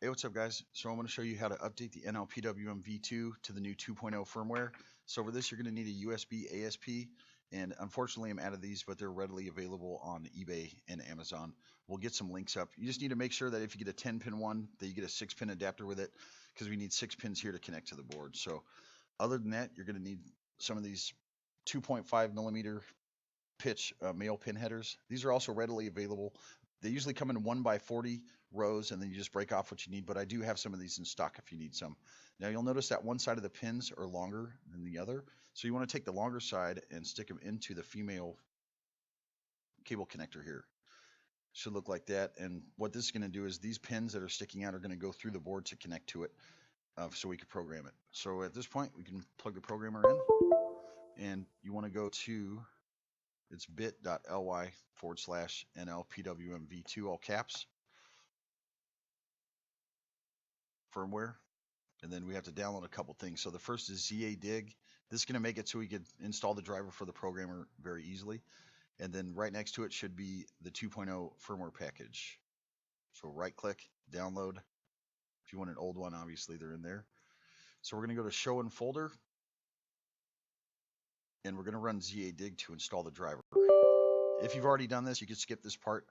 Hey, what's up guys? So I'm going to show you how to update the NLPWM v2 to the new 2.0 firmware. So for this you're going to need a USB ASP, and unfortunately I'm out of these, but they're readily available on eBay and Amazon. We'll get some links up. You just need to make sure that if you get a 10-pin one that you get a 6-pin adapter with it, because we need 6 pins here to connect to the board. So other than that, you're going to need some of these 2.5 millimeter pitch male pin headers. These are also readily available. They usually come in 1x40 rows, and then you just break off what you need, but I do have some of these in stock if you need some. Now you'll notice that one side of the pins are longer than the other, so you want to take the longer side and stick them into the female cable connector here. Should look like that, and what this is going to do is these pins that are sticking out are going to go through the board to connect to it, so we can program it. So at this point we can plug the programmer in, and you want to go to, it's bit.ly/NLPWMv2, all caps, firmware. And then we have to download a couple things. So the first is ZAdig. This is going to make it so we can install the driver for the programmer very easily. And then right next to it should be the 2.0 firmware package. So right click, download. If you want an old one, obviously they're in there. So we're going to go to show in folder, and we're going to run ZAdig to install the driver. If you've already done this, you can skip this part,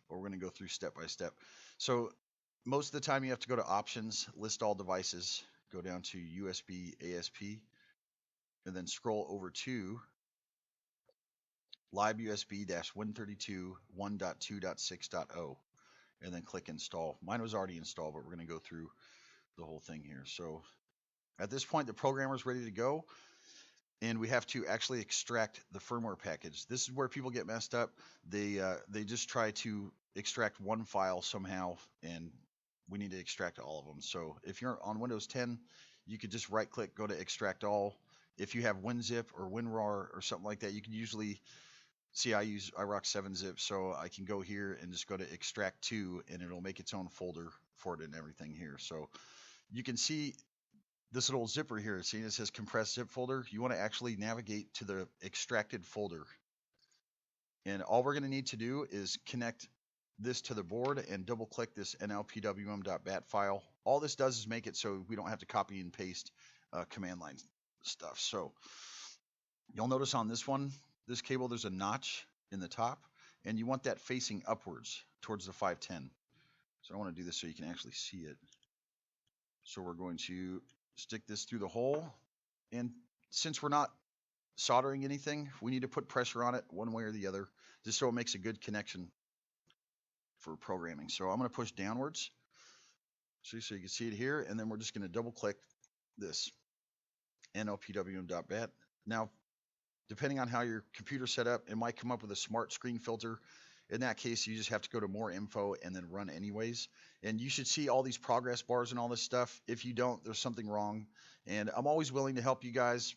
but we're going to go through step by step. So most of the time you have to go to options, list all devices, go down to USB ASP, and then scroll over to libusb-win32 1.2.6.0, and then click install. Mine was already installed, but we're going to go through the whole thing here. So at this point the programmer is ready to go, and we have to actually extract the firmware package. This is where people get messed up. They just try to extract one file somehow, and we need to extract all of them. So if you're on Windows 10, you could just right click, go to extract all. If you have WinZip or WinRAR or something like that, you can usually see, I rock 7-zip, so I can go here and just go to extract to, and it'll make its own folder for it and everything here. So you can see this little zipper here, see it says compressed zip folder. You want to actually navigate to the extracted folder, and all we're going to need to do is connect this to the board and double click this nlpwm.bat file. All this does is make it so we don't have to copy and paste command line stuff. So you'll notice on this one, this cable, there's a notch in the top, and you want that facing upwards towards the 510. So I want to do this so you can actually see it. So we're going to stick this through the hole, and since we're not soldering anything, we need to put pressure on it one way or the other, just so it makes a good connection for programming. So I'm going to push downwards so you can see it here, and then we're just going to double click this nlpwm.bat. Now, depending on how your computer's set up, it might come up with a smart screen filter. In that case, you just have to go to more info and then run anyways. And you should see all these progress bars and all this stuff. If you don't, there's something wrong. And I'm always willing to help you guys,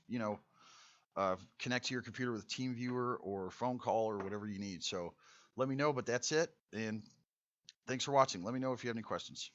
connect to your computer with TeamViewer or phone call or whatever you need. So let me know, but that's it. And thanks for watching. Let me know if you have any questions.